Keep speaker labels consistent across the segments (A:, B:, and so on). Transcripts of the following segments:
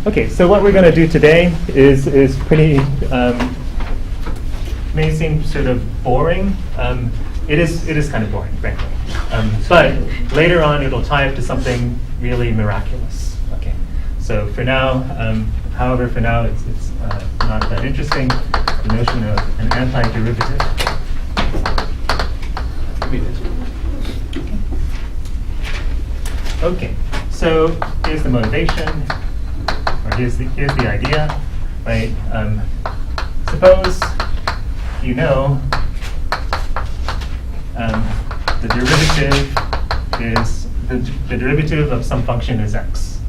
A: Okay, so what we're going to do today is pretty, may seem sort of boring. It is kind of boring, frankly. But later on, it'll tie up to something really miraculous. Okay, so for now, however, for now, it's not that interesting. The notion of an antiderivative. Okay, so here's the motivation, or here's the idea, right? Suppose you know the derivative is the derivative of some function is x.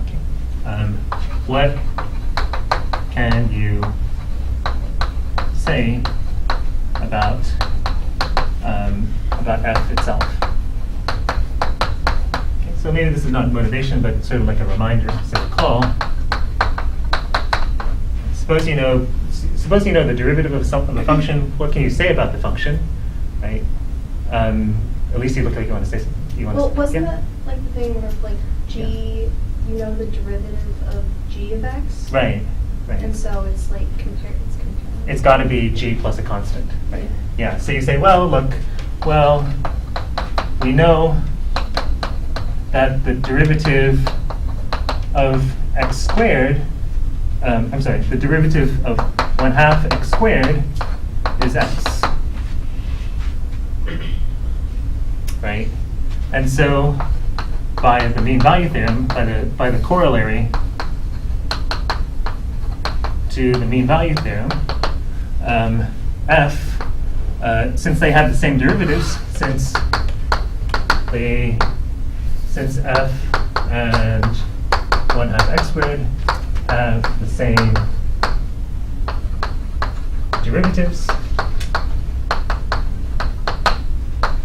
A: Okay. What can you say about f itself? So maybe this is not motivation, but sort of like a reminder. So recall. Suppose you know the derivative of a function. What can you say about the function, right? At least you look like you want to say something.
B: Wasn't that like the thing where like g, you know the derivative of g of x?
A: Right.
B: And so it's like compared.
A: It's got to be g plus a constant, right? Yeah. So you say, well, look, we know that the derivative of x squared, the derivative of 1/2 x squared is x, right? And so by the mean value theorem, by the corollary to the mean value theorem, f, since they have the same derivatives, since f and 1/2 x squared have the same derivatives,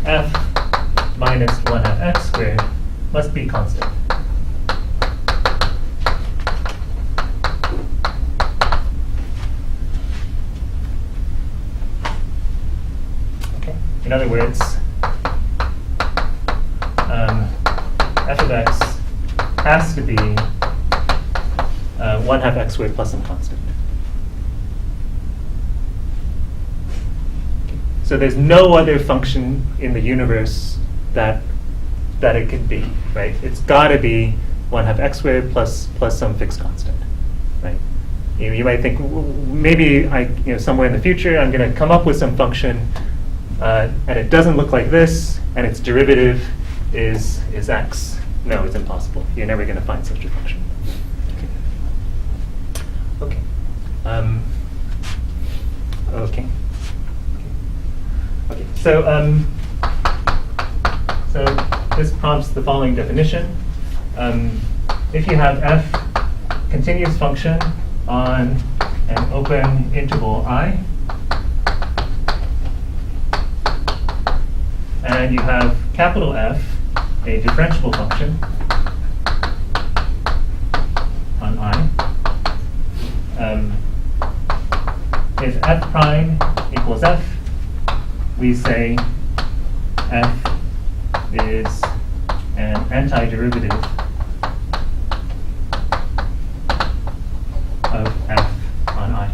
A: f minus 1/2 x squared must be constant. Okay. In other words, f of x has to be 1/2 x squared plus some constant. So there's no other function in the universe that it could be, right? It's got to be 1/2 x squared plus some fixed constant, right? You might think maybe somewhere in the future I'm going to come up with some function and it doesn't look like this, and its derivative is x. No, it's impossible. You're never going to find such a function. Okay. Okay. Okay. So this prompts the following definition. If you have f continuous function on an open interval I, and you have capital F, a differentiable function on I. If f prime equals f, we say f is an antiderivative of f on I.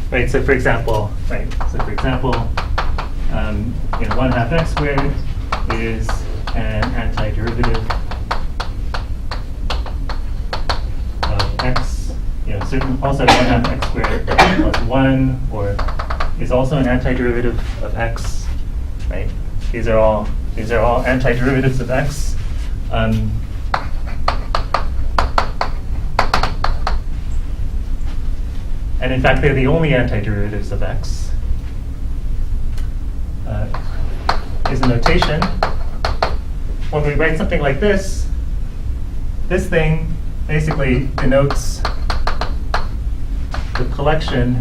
A: Right, so for example, 1/2 x squared is an antiderivative of x. Also 1/2 x squared plus 1, or is also an antiderivative of x. Right, these are all antiderivatives of x. And in fact, they're the only antiderivatives of x. Is a notation. When we write something like this thing basically denotes the collection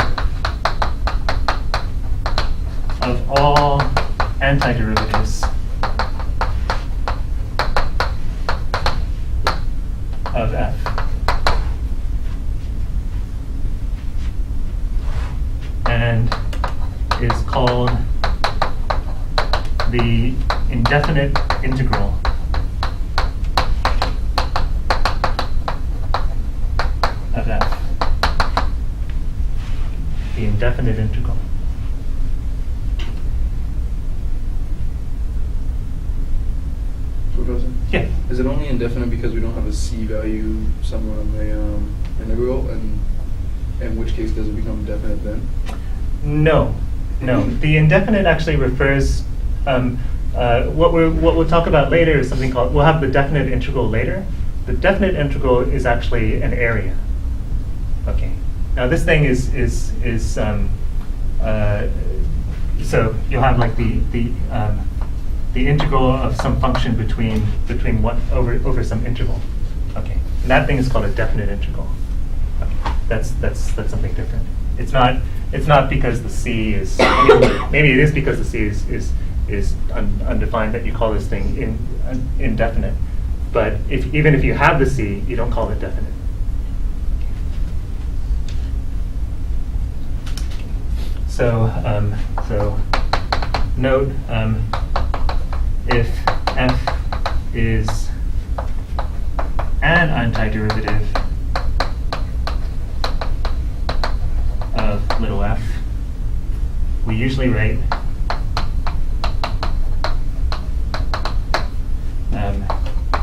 A: of all antiderivatives of f. And is called the indefinite integral of f. The indefinite integral.
C: Professor?
A: Yeah.
C: Is it only indefinite because we don't have a c value somewhere on the integral, and in which case does it become definite then?
A: No, no. The indefinite actually refers. What we'll talk about later is something called. We'll have the definite integral later. The definite integral is actually an area. Okay. Now this thing is so you'll have like the integral of some function between what over some interval. Okay. And that thing is called a definite integral. Okay. That's something different. It's not because the c is maybe it is because the c is undefined that you call this thing indefinite. But even if you have the c, you don't call it definite. So note if f is an antiderivative of little f, we usually write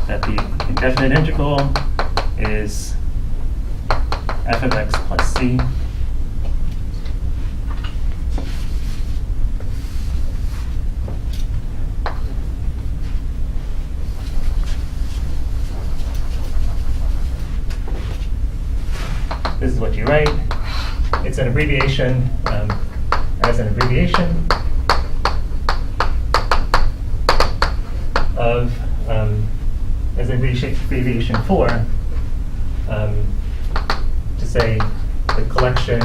A: that the indefinite integral is f of x plus c This is what you write. It's an abbreviation, as an abbreviation of, as an abbreviation for, to say the collection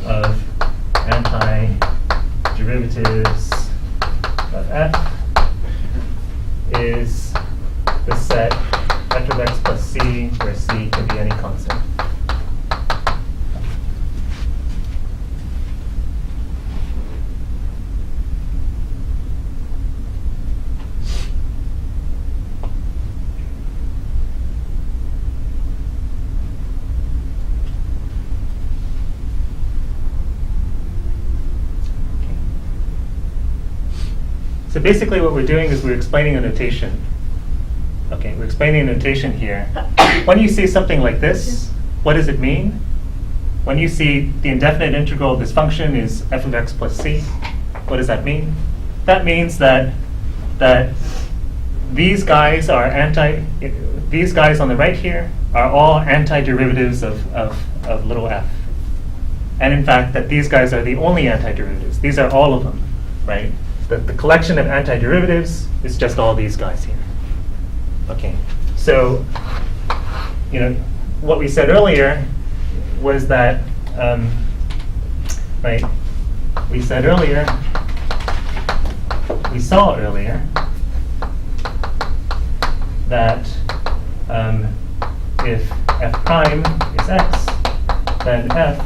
A: of antiderivatives of f is the set f of x plus c, where c can be any constant. So basically what we're doing is we're explaining a notation. Okay, we're explaining a notation here. When you see something like this, what does it mean? When you see the indefinite integral of this function is f of x plus c, what does that mean? That means that these guys are these guys on the right here are all antiderivatives of little f. And in fact, that these guys are the only antiderivatives. These are all of them, right? The collection of antiderivatives is just all these guys here. Okay, so, what we said earlier was that, right, we said earlier, we saw earlier that if f prime is x, then f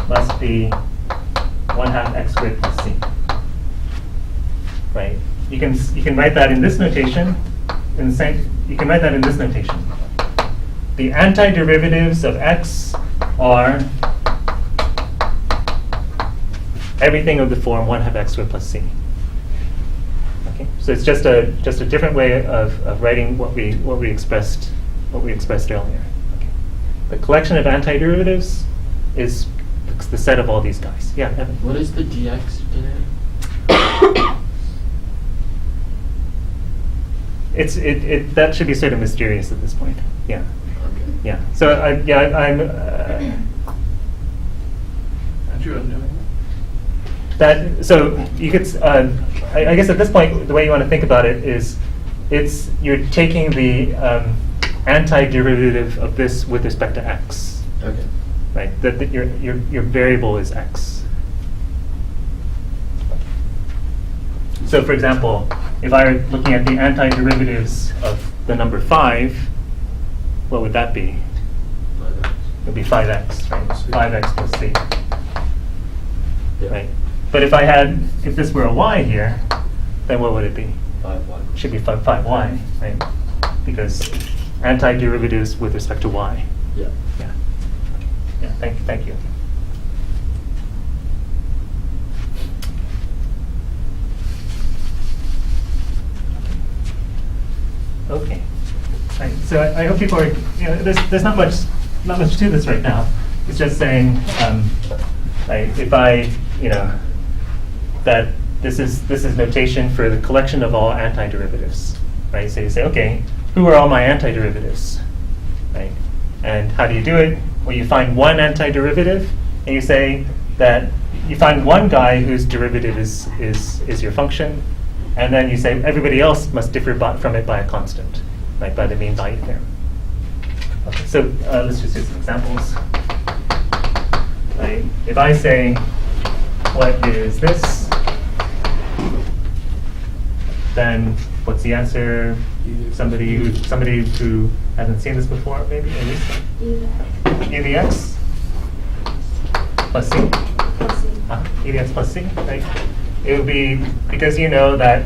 A: must be 1/2 x squared plus c. Right? You can write that in this notation. You can write that in this notation. The antiderivatives of x are everything of the form 1/2 x squared plus c. Okay, so it's just a different way of writing what we expressed earlier. Okay. The collection of antiderivatives is the set of all these guys. Yeah, Evan.
D: What is the dx in it?
A: That should be sort of mysterious at this point. Yeah.
D: Okay.
A: Yeah. So I'm.
C: Aren't you unknowing?
A: That so you could. I guess at this point, the way you want to think about it is, you're taking the antiderivative of this with respect to x.
D: Okay.
A: Right. That your variable is x. So for example, if I were looking at the antiderivatives of the number 5, what would that be? It would be 5x, right? 5x plus c. Right. But if this were a y here, then what would it be?
D: 5y.
A: It should be 5y, right? Because antiderivatives with respect to y.
D: Yeah.
A: Yeah. Yeah. Thank you. Okay. Right. So I hope people are. There's not much to this right now. It's just saying, if I, that this is notation for the collection of all antiderivatives, right? So you say, okay, who are all my antiderivatives, right? And how do you do it? Well, you find one antiderivative, and you say that you find one guy whose derivative is your function, and then you say everybody else must differ from it by a constant, right? By the mean value theorem. Okay, so let's just do some examples. Right? If I say, what is this? Then what's the answer? Somebody who hasn't seen this before, maybe at least. E to the x plus c. E to the x plus c, right? It would be because you know that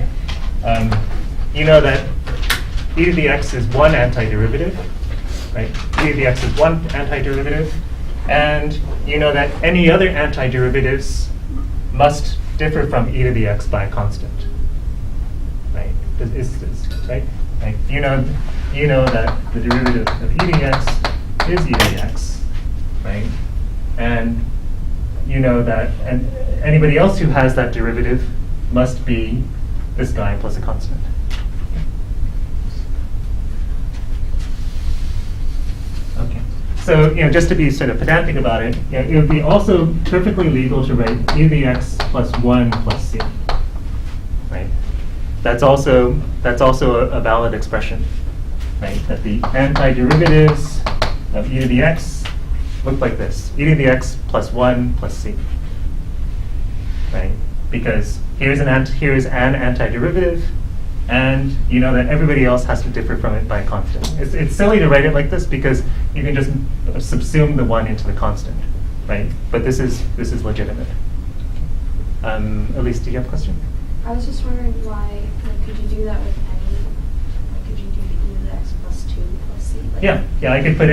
A: e to the x is one antiderivative, right? E to the x is one antiderivative, and you know that any other antiderivatives must differ from e to the x by a constant, right? Right? Like you know that the derivative of e to the x is e to the x, right? And you know that anybody else who has that derivative must be this guy plus a constant. Okay. So just to be sort of pedantic about it, it would be also perfectly legal to write e to the x plus 1 plus c. Right? That's also a valid expression, right? That the antiderivatives of e to the x look like this: e to the x plus 1 plus c. Right? Because here's an antiderivative, and you know that everybody else has to differ from it by a constant. It's silly to write it like this because you can just subsume the one into the constant, right? But this is legitimate. Elise, do you have a question?
B: I was just wondering why, could you do that with any, could you do e to the x plus 2 plus c?
A: Yeah, I could put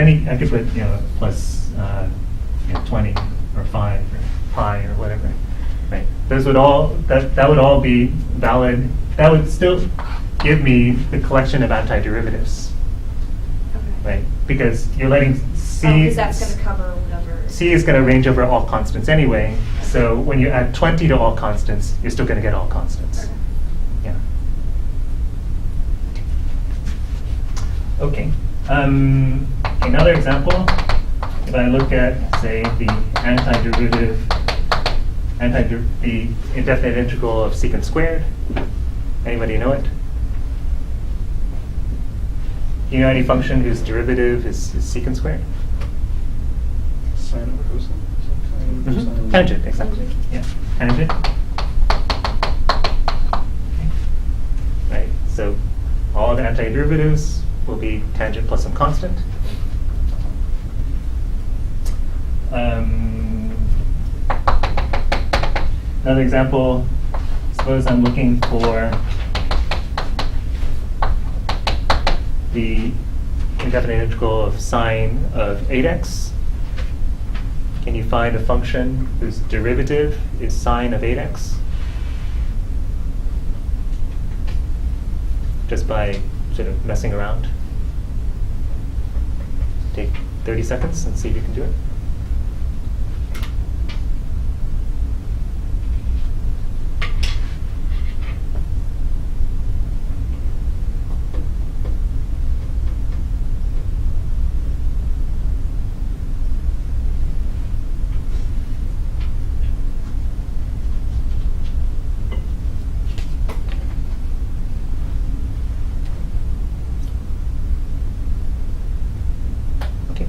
A: plus 20 or 5 or pi or whatever, right? Those would all, that would all be valid. That would still give me the collection of antiderivatives, right? Because you're letting c.
B: Because that's going to cover whatever.
A: C is going to range over all constants anyway. So when you add 20 to all constants, you're still going to get all constants.
B: Okay.
A: Yeah. Okay. Another example. If I look at, say, the the indefinite integral of secant squared. Anybody know it? You know any function whose derivative is secant squared?
C: Sine over cosine.
A: Mm-hmm. Tangent, exactly. Yeah, tangent. Okay. Right. So all the antiderivatives will be tangent plus some constant. Another example. Suppose I'm looking for the indefinite integral of sine of 8x. Can you find a function whose derivative is sine of 8x? Just by sort of messing around. Take 30 seconds and see if you can do it.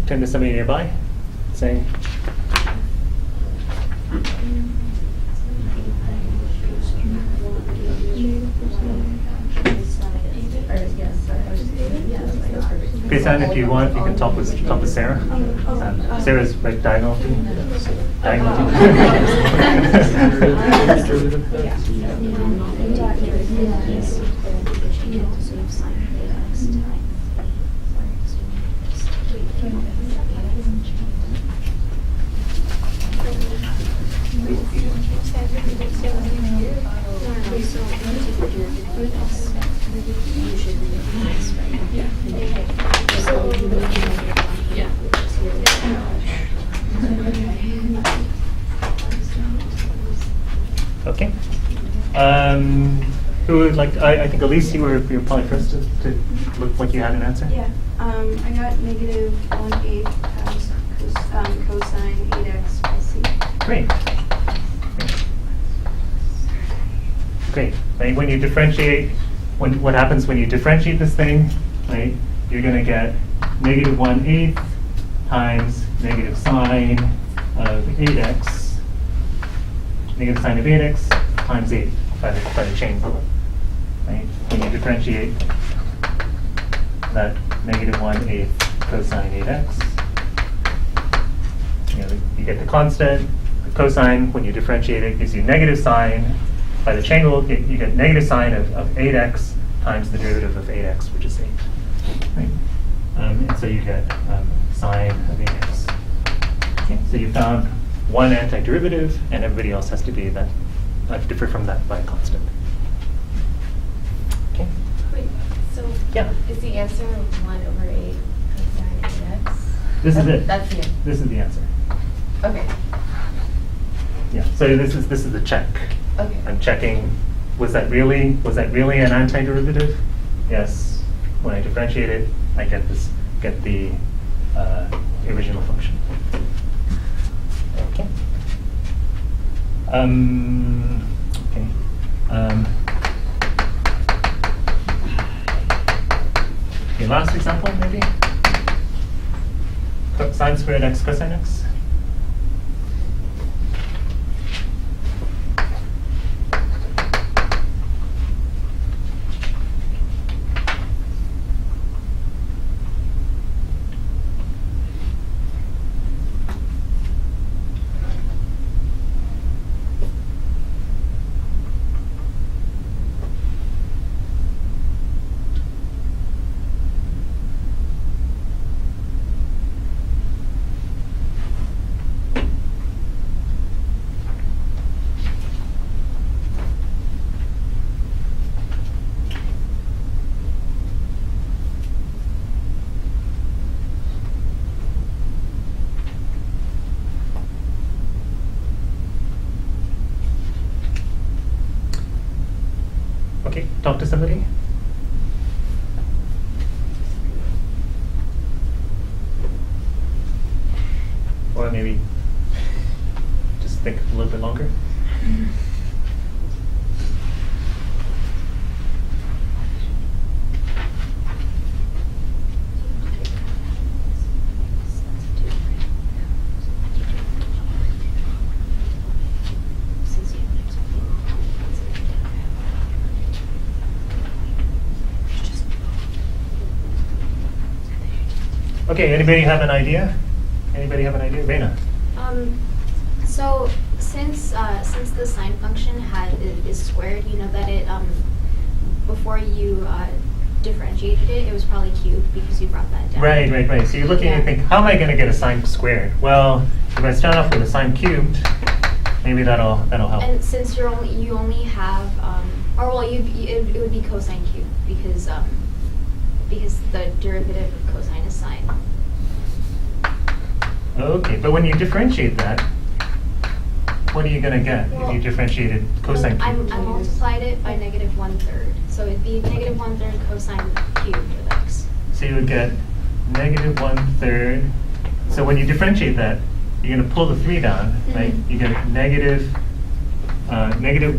A: Turn to somebody nearby, saying, San, if you want, you can talk with Sarah. Sarah's right diagonal to you. Diagonal to Okay. Who would like, I think Elise, you were probably first to look like you had an answer.
B: Yeah, I got negative 1/8 times cosine 8x by c.
A: Great. Great. Right? When you differentiate, what happens when you differentiate this thing, right? You're going to get negative 1/8 times negative sine of 8x, negative sine of 8x times 8 by the chain rule. Right? When you differentiate that negative 1/8 cosine 8x, you get the constant. The cosine, when you differentiate it, gives you negative sine. By the chain rule, you get negative sine of 8x times the derivative of 8x, which is 8. Right? And so you get sine of 8x. Okay, so you found one antiderivative, and everybody else has to be that differ from that by a constant. Okay.
E: Wait, so
A: Yeah.
E: is the answer 1/8 cosine 8x?
A: This is it.
E: That's it.
A: This is the answer.
E: Okay.
A: Yeah. So this is the check.
E: Okay.
A: I'm checking. Was that really an antiderivative? Yes. When I differentiate it, I get the original function. Okay. Okay. Okay, last example, maybe? Sine squared x cosine x. Okay, talk to somebody. Or maybe just think a little bit longer. Okay, anybody have an idea? Anybody have an idea? Reina?
F: So since the sine function is squared, you know that it before you differentiated it, it was probably cubed because you brought that down.
A: Right. So you're looking and you think, how am I going to get a sine squared? Well, if I start off with a sine cubed, maybe that'll help.
F: And since you only have it would be cosine cubed because the derivative of cosine is sine.
A: Okay, but when you differentiate that, what are you going to get if you differentiated cosine
F: I
A: cubed?
F: multiplied it by negative 1/3, so it'd be negative 1/3 cosine cubed of x.
A: So you would get negative 1/3. So when you differentiate that, you're going to pull the 3 down, right? You get negative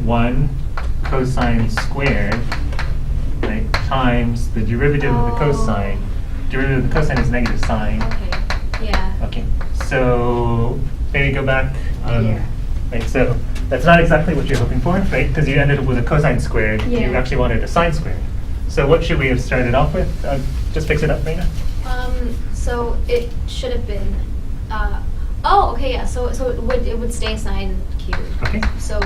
A: 1 cosine squared, right, times the derivative of the cosine. Derivative of the cosine is negative sine.
F: Okay, yeah.
A: Okay, so maybe go back.
F: Yeah.
A: Right, so that's not exactly what you're hoping for, right? Because you ended up with a cosine squared. You
F: Yeah.
A: actually wanted a sine squared. So what should we have started off with? Just fix it up, Reina.
F: So it should have been, okay, yeah, so it would stay sine cubed.
A: Okay.
F: So,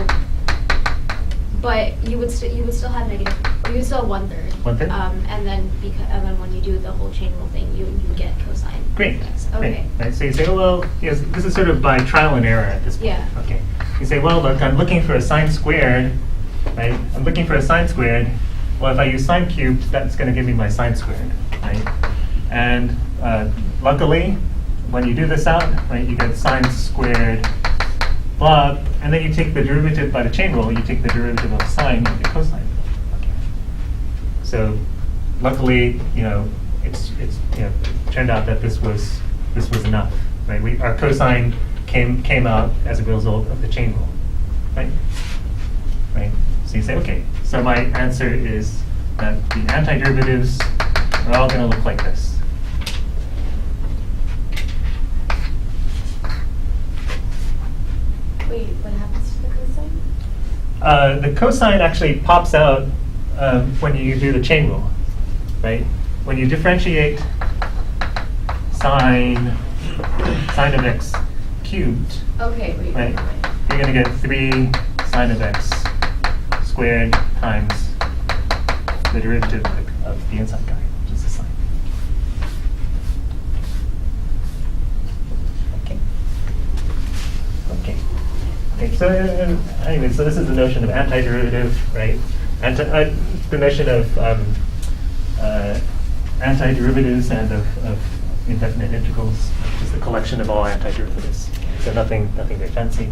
F: but you would still have negative, you would still have 1/3.
A: 1/3?
F: And then when you do the whole chain rule thing, you get cosine.
A: Great.
F: Yes,
A: Great.
F: okay.
A: Right. So you say, well, yes, this is sort of by trial and error at this point.
F: Yeah.
A: Okay. You say, well, look, I'm looking for a sine squared, right? I'm looking for a sine squared. Well, if I use sine cubed, that's going to give me my sine squared, right? And luckily, when you do this out, right, you get sine squared blah, and then you take the derivative by the chain rule. You take the derivative of sine, you get cosine. Okay. So luckily, it's turned out that this was enough, right? Our cosine came out as a result of the chain rule, right? Right. So you say, okay. So my answer is that the antiderivatives are all going to look like this.
E: Wait, what happens to the cosine?
A: The cosine actually pops out when you do the chain rule, right? When you differentiate sine of x cubed,
E: Okay, wait.
A: right? You're going to get 3 sine of x squared times the derivative of the inside guy, which is the sine. Okay. Okay. Okay. So anyway, so this is the notion of antiderivative, right? The notion of antiderivatives and of indefinite integrals, which is the collection of all antiderivatives. So nothing very fancy.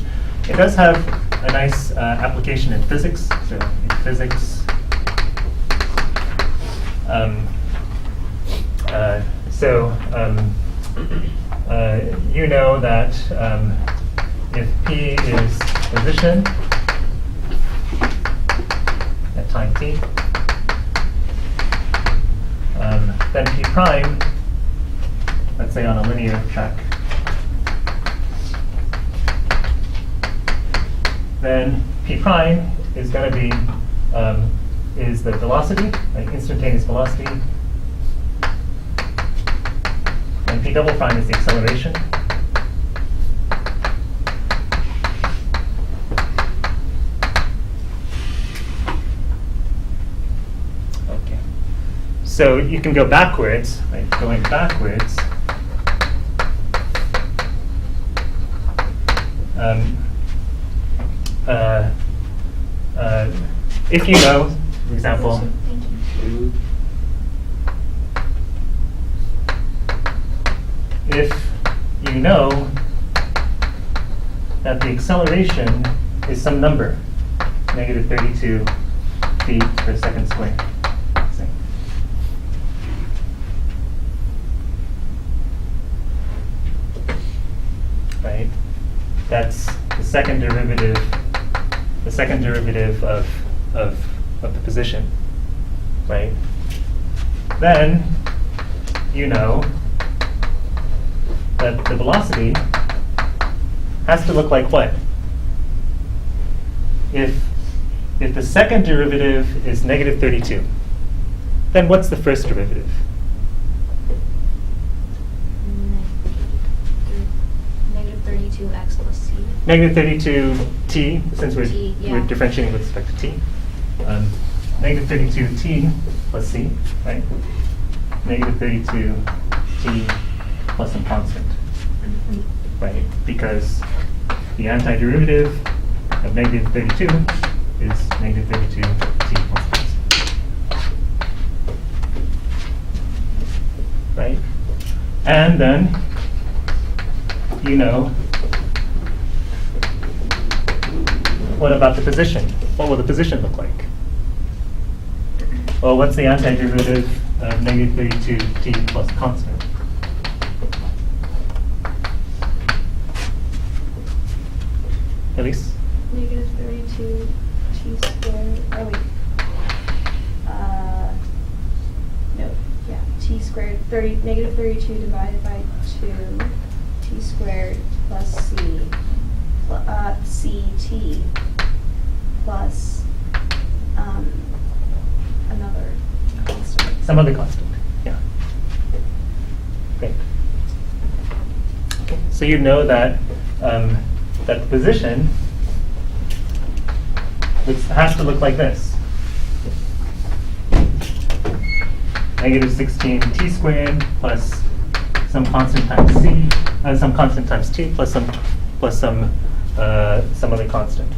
A: It does have a nice application in physics. So in physics, you know that if P is position at time t, then P prime, let's say on a linear track, then P prime is going to be is the velocity, like instantaneous velocity, and P double prime is the acceleration. Okay, so you can go backwards, right? Going backwards. If you know, for example,
F: Thank you.
A: if you know that the acceleration is some number, negative 32 feet per second squared, say. Right? That's the second derivative of the position, right? Then you know that the velocity has to look like what? If the second derivative is negative 32, then what's the first derivative?
F: Negative 32x plus c.
A: Negative 32t, since we're
F: yeah.
A: differentiating with respect to t. Negative 32t plus c, right? Negative 32t plus some constant, right? Because the antiderivative of negative 32 is negative 32t plus constant, right? And then you know, what about the position? What will the position look like? Well, what's the antiderivative of negative 32t plus constant? Elise?
B: Negative 32 t squared. Oh wait. No. Yeah. T squared. Negative 32 divided by 2 t squared plus c. Ct plus another constant.
A: Some other constant. Yeah. Great. So you know that that the position has to look like this. Negative 16 t squared plus some constant times c, some constant times t plus some other constant.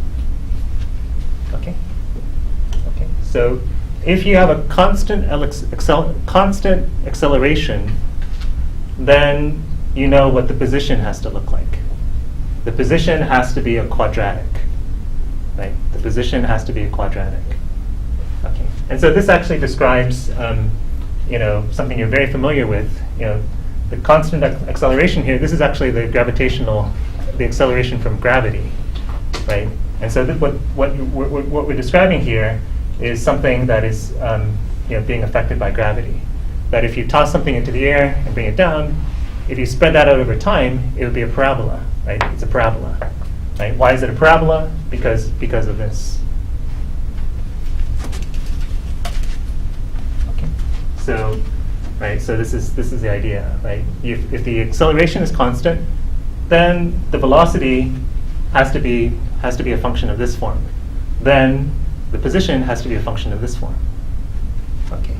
A: Okay. Okay. So if you have a constant acceleration, then you know what the position has to look like. The position has to be a quadratic, right? The position has to be a quadratic. Okay. And so this actually describes, something you're very familiar with. The constant acceleration here. This is actually the acceleration from gravity, right? And so what we're describing here is something that is being affected by gravity. That if you toss something into the air and bring it down, if you spread that out over time, it would be a parabola, right? It's a parabola, right? Why is it a parabola? Because of this. Okay. So, right. So this is the idea, right? If the acceleration is constant, then the velocity has to be a function of this form. Then the position has to be a function of this form. Okay.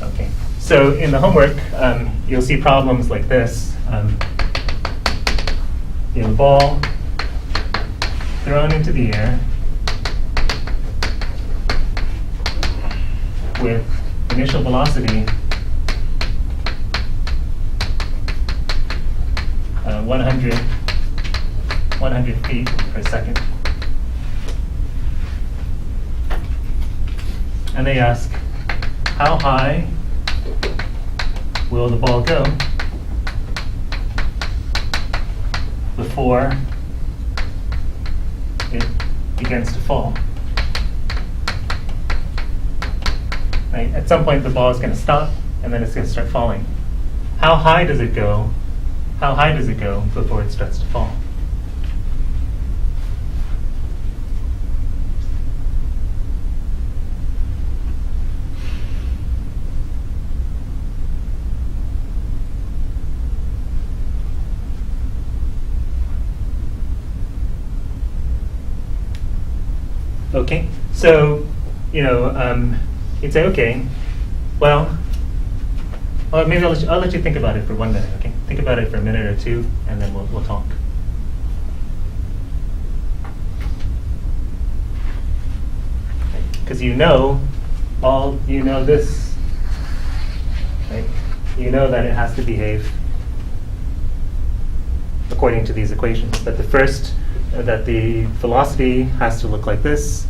A: Okay. So in the homework, you'll see problems like this. The ball thrown into the air with initial velocity 100 feet per second. And they ask, how high will the ball go before it begins to fall? Right? At some point the ball is going to stop and then it's going to start falling. How high does it go? How high does it go before it starts to fall? Okay, so you'd say, okay, well, maybe I'll let you think about it for 1 minute. Okay, think about it for a minute or two, and then we'll talk. Because this, right? You know that it has to behave according to these equations. That that the velocity has to look like this,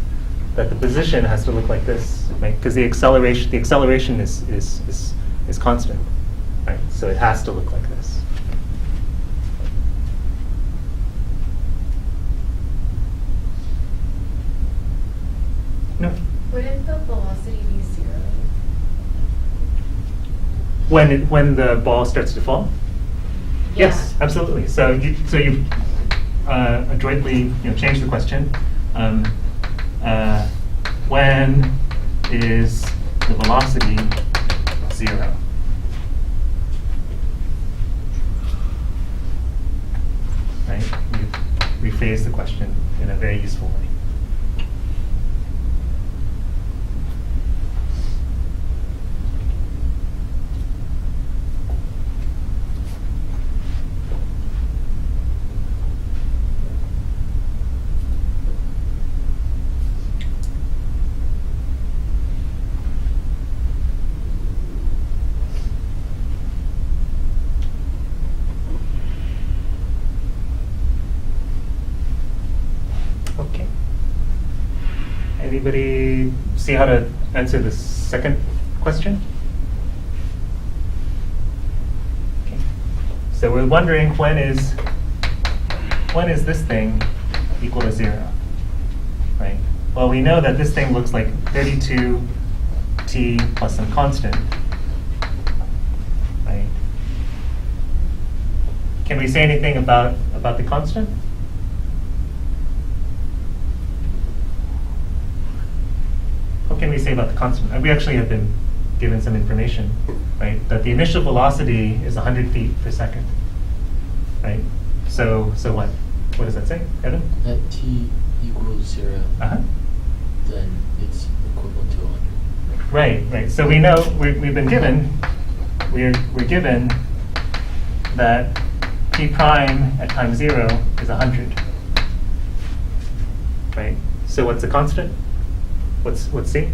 A: that the position has to look like this, right? Because the acceleration is constant, right? So it has to look like this. No.
E: Wouldn't the velocity be 0?
A: When the ball starts to fall?
E: Yeah.
A: Yes, absolutely. So you adroitly change the question. When is the velocity 0? Right? You rephrase the question in a very useful way. Anybody see how to answer the second question? Okay. So we're wondering when is this thing equal to 0? Right? Well, we know that this thing looks like 32t plus some constant. Right? Can we say anything about the constant? what can we say about the constant? We actually have been given some information, right? That the initial velocity is 100 feet per second, right? So what? What does that say, Evan?
D: At t equals 0,
A: Uh-huh.
D: then it's equivalent to 100.
A: Right. So we know we've been given we're given that p prime at time 0 is 100. Right. So what's the constant? What's c?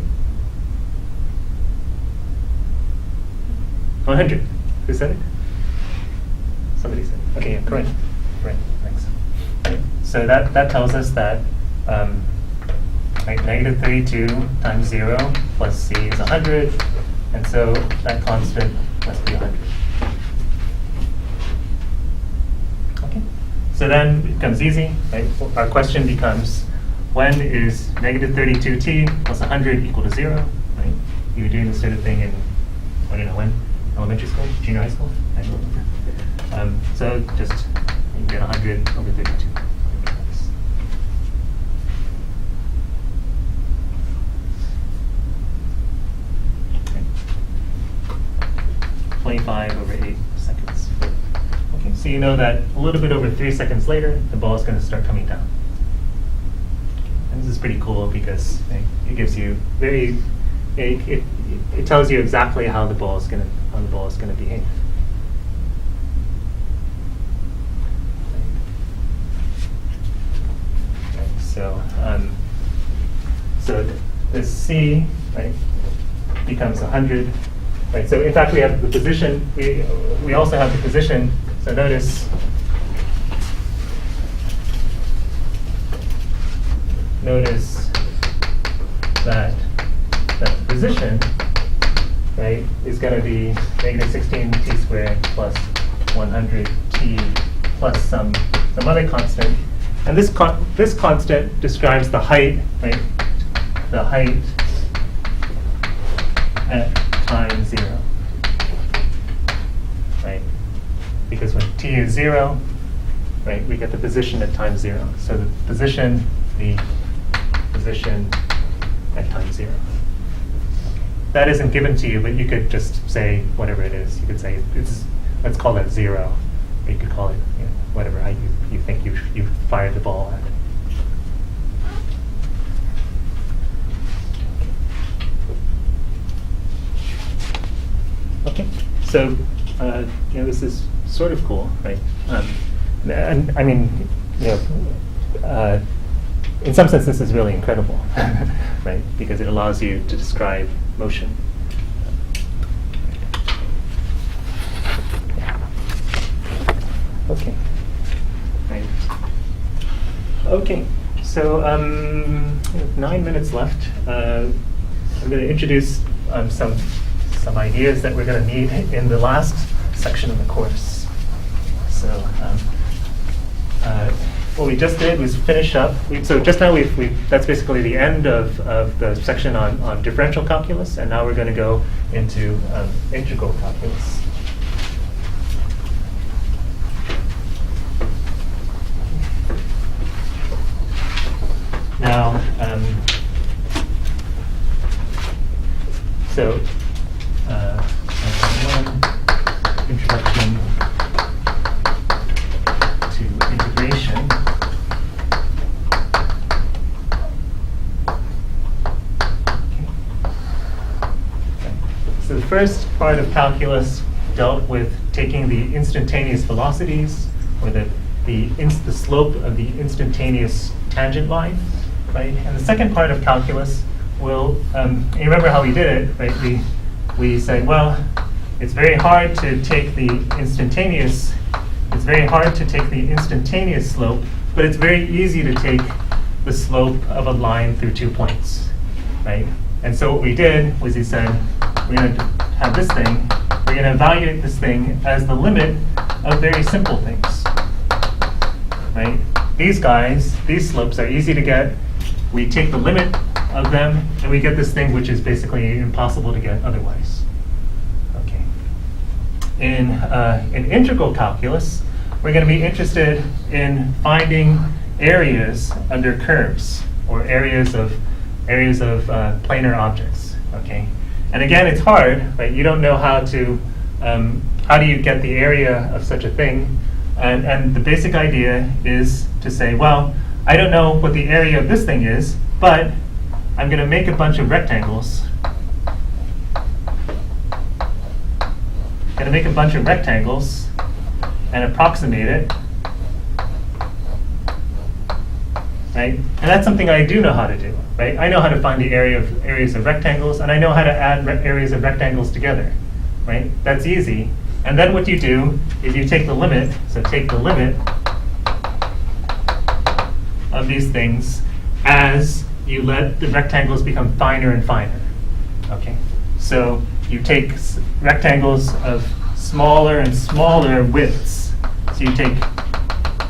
A: 100. Who said it? Somebody said it. Okay, yeah, correct. Right. Thanks. Right. So that tells us that right, negative 32 times 0 plus c is 100, and so that constant must be 100. Okay. So then it becomes easy. Right? Our question becomes, when is negative 32t plus 100 equal to 0? Right? You were doing this sort of thing in, I don't know when, elementary school, junior high school? I don't remember. So just you get 100 over 32. 25 over 8 seconds. Okay, so you know that a little bit over 3 seconds later, the ball is going to start coming down. And this is pretty cool because it gives you it tells you exactly how the ball is going to behave. Okay, so this c, right, becomes 100. Right, so in fact we have the position, we also have the position, so notice that the position, right, is going to be negative 16t squared plus 100t plus some other constant. And this constant describes the height, right, the height at time 0, right? Because when t is 0, right, we get the position at time 0. So the position at time 0. That isn't given to you, but you could just say whatever it is. You could say let's call that 0. Or you could call it whatever height you think you fired the ball at. Okay, so this is sort of cool, right? And I mean, in some sense, this is really incredible, right? Because it allows you to describe motion. Okay, right. Okay, so 9 minutes left. I'm going to introduce some ideas that we're going to need in the last section of the course. So what we just did was finish up. So just now that's basically the end of the section on differential calculus, and now we're going to go into integral calculus. Now, so introduction to integration. So the first part of calculus dealt with taking the instantaneous velocities, or the slope of the instantaneous tangent line, right? And the second part of calculus will, you remember how we did it, right? We said, well, it's very hard to take the instantaneous slope, but it's very easy to take the slope of a line through 2 points, right? And so what we did was we said, we're going to have this thing, we're going to evaluate this thing as the limit of very simple things, right? These slopes are easy to get. We take the limit of them, and we get this thing which is basically impossible to get otherwise. Okay. In integral calculus, we're going to be interested in finding areas under curves, or areas of areas of planar objects, okay? And again, it's hard, right? You don't know how do you get the area of such a thing? And the basic idea is to say, well, I don't know what the area of this thing is, but I'm going to make a bunch of rectangles. Going to make a bunch of rectangles and approximate it, right? And that's something I do know how to do, right? I know how to find the areas of rectangles, and I know how to add areas of rectangles together, right? That's easy. And then what you do is you take the limit, so take the limit of these things as you let the rectangles become finer and finer, okay? So you take rectangles of smaller and smaller widths. So you take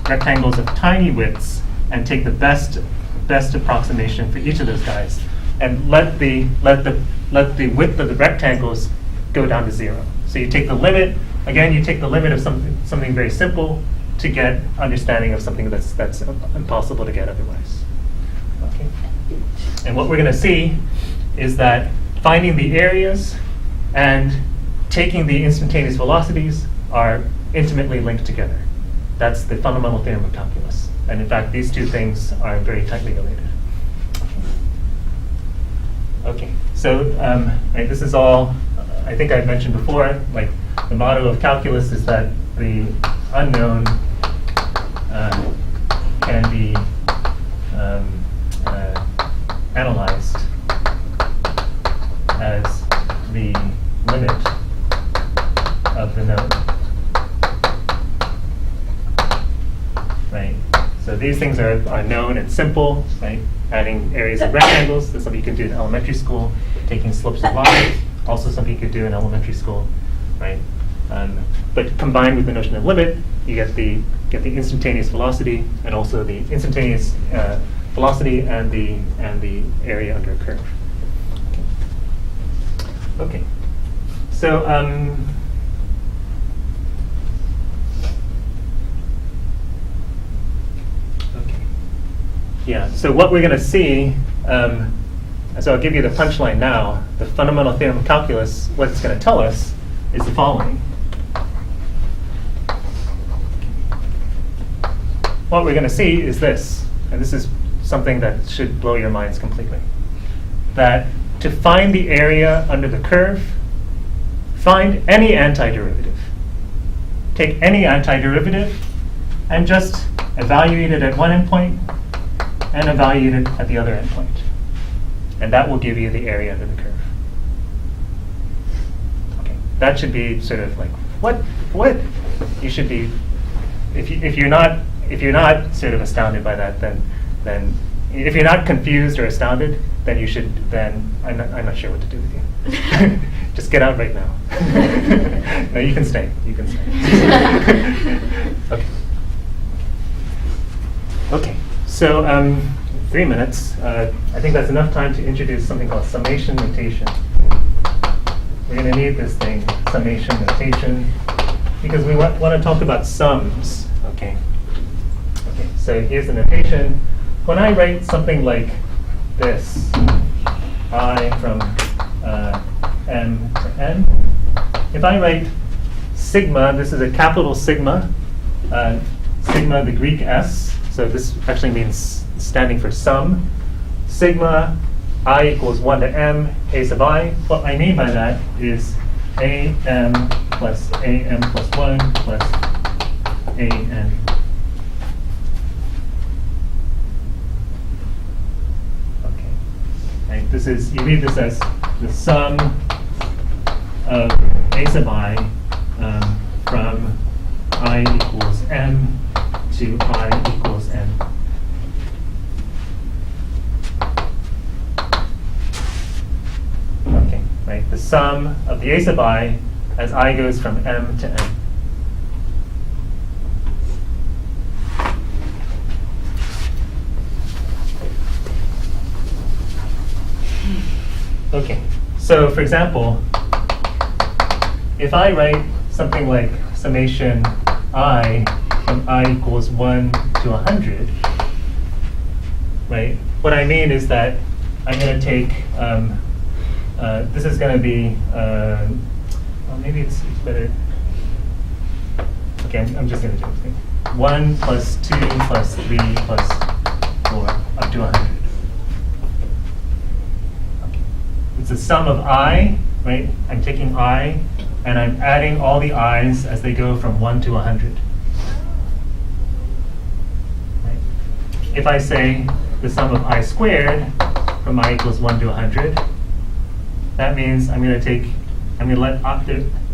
A: rectangles of tiny widths and take the best approximation for each of those guys, and let the width of the rectangles go down to 0. So you take the limit, again, you take the limit of something very simple to get understanding of something that's impossible to get otherwise. Okay. And what we're going to see is that finding the areas and taking the instantaneous velocities are intimately linked together. That's the fundamental theorem of calculus. And in fact, these two things are very tightly related. Okay, so right, this is all, I think I've mentioned before, like the motto of calculus is that the unknown can be analyzed as the limit of the known. Right? So these things are known and simple, right? Adding areas of rectangles, that's something you can do in elementary school. Taking slopes of lines, also something you could do in elementary school, right? But combined with the notion of limit, you get the instantaneous velocity and also the instantaneous velocity and the area under a curve. Okay. So okay. Yeah. So what we're going to see. So I'll give you the punchline now. The fundamental theorem of calculus, what it's going to tell us is the following. What we're going to see is this, and this is something that should blow your minds completely. That to find the area under the curve, find any antiderivative. Take any antiderivative and just evaluate it at one endpoint and evaluate it at the other endpoint. And that will give you the area under the curve. Okay, that should be sort of like, what? You should be, if you're not sort of astounded by that, then if you're not confused or astounded, then you should, then I'm not sure what to do with you. Just get out right now. No, you can stay. You can stay. Okay. Okay. So 3 minutes. I think that's enough time to introduce something called summation notation. We're going to need this thing, summation notation, because we want to talk about sums. Okay. Okay. So here's the notation. When I write something like this, I from m to n, if I write sigma, this is a capital sigma, sigma, the Greek S, so this actually means standing for sum. Sigma I equals 1 to m, a sub I. What I mean by that is am plus 1 plus an. Okay. Right. This is, you read this as the sum of a sub I from I equals m to I equals n. Okay, right. The sum of the a sub I as I goes from m to n. Okay, so for example, if I write something like summation I from I equals 1 to 100, right? What I mean is that I'm going to take, this is going to be, well, maybe it's better. Okay, I'm just going to do this thing. 1 plus 2 plus 3 plus 4 up to 100. Okay. It's the sum of I, right? I'm taking I, and I'm adding all the i's as they go from 1 to 100. Right? If I say the sum of I squared from I equals 1 to 100, that means I'm going to let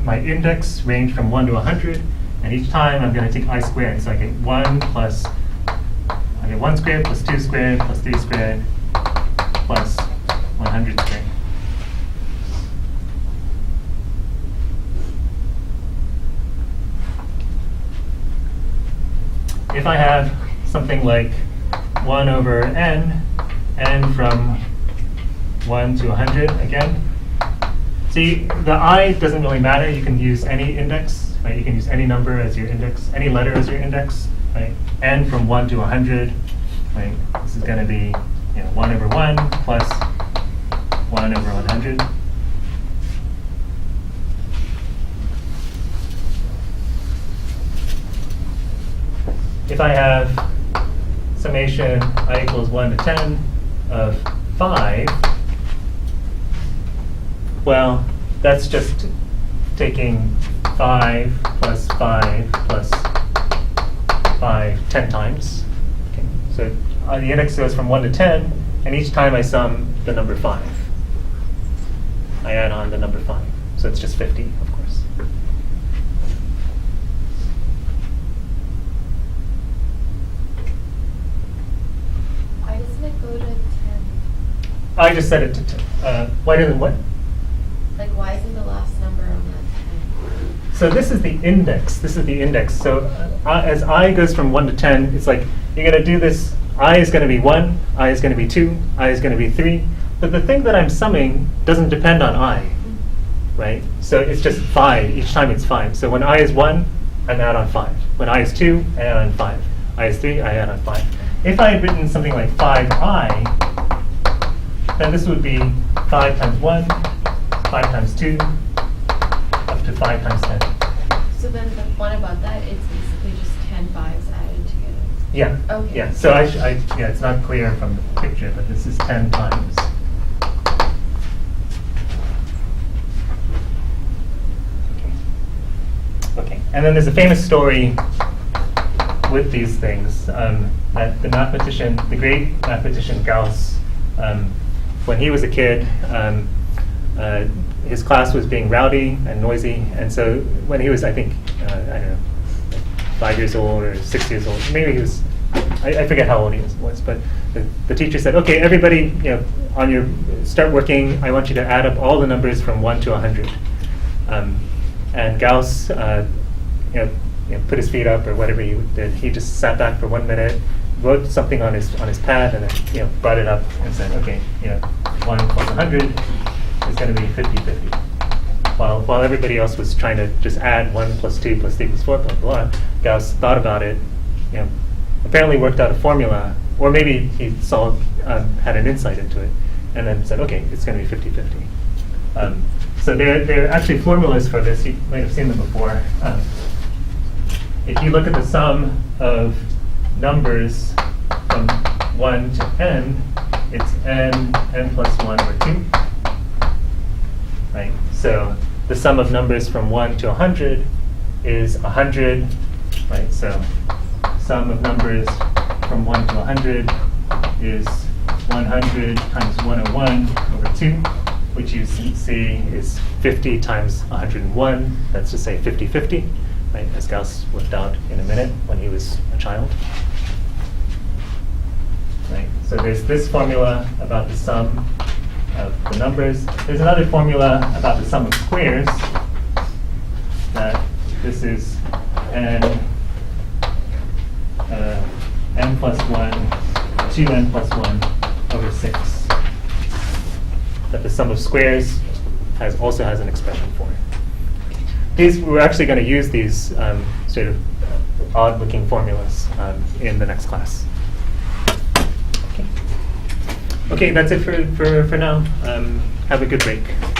A: my index range from 1 to 100, and each time I'm going to take I squared. So I get 1 squared plus 2 squared plus 3 squared plus 100 squared. If I have something like 1 over n from 1 to 100 again, see, the I doesn't really matter. You can use any index, right? You can use any number as your index, any letter as your index, right? N from 1 to 100, right? This is going to be 1 over 1 plus 1 over 100. If I have summation I equals 1 to 10 of 5, well, that's just taking 5 plus 5 plus 5 10 times. Okay. So the index goes from 1 to 10, and each time I sum the number 5. I add on the number 5. So it's just 50, of course.
E: Why doesn't it go to 10?
A: I just set it to 10. Why doesn't what?
E: Like, why isn't the last number on that 10?
A: So this is the index. This is the index. So as I goes from 1 to 10, it's like you're going to do this. I is going to be 1. I is going to be 2. I is going to be 3. But the thing that I'm summing doesn't depend on I, right? So it's just 5. Each time it's 5. So when I is 1, I add on 5. When I is 2, I add on 5. I is 3, I add on 5. If I had written something like 5i, then this would be 5 times 1, 5 times 2, up to 5 times 10.
E: So then the one about that, it's basically just 10 5s added together.
A: Yeah.
E: Okay.
A: Yeah. So yeah, it's not clear from the picture, but this is 10 times. Okay. And then there's a famous story with these things that the great mathematician Gauss, when he was a kid, his class was being rowdy and noisy, and so when he was, I think, I don't know, 5 years old or 6 years old, maybe he was, I forget how old he was, but the teacher said, okay, everybody, on your start working, I want you to add up all the numbers from 1 to 100. And Gauss, put his feet up or whatever he did. He just sat back for 1 minute, wrote something on his pad, and then brought it up and said, okay, 1 plus 100 is going to be 50-50. While everybody else was trying to just add 1 plus 2 plus 3 plus 4, blah, blah, blah, Gauss thought about it, apparently worked out a formula, or maybe he saw, had an insight into it, and then said, okay, it's going to be 50-50. So there are actually formulas for this. You might have seen them before. If you look at the sum of numbers from 1 to n, it's n plus 1 over 2. Right? So the sum of numbers from 1 to 100 is 100. Right? So sum of numbers from 1 to 100 is 100 times 101 over 2, which you see is 50 times 101. That's to say 50-50. Right, as Gauss worked out in a minute when he was a child. Right, so there's this formula about the sum of the numbers. There's another formula about the sum of squares, that this is n plus 1, 2n plus 1 over 6. That the sum of squares also has an expression for it. We're actually going to use these sort of odd-looking formulas in the next class. Okay. Okay, that's it for now. Have a good break.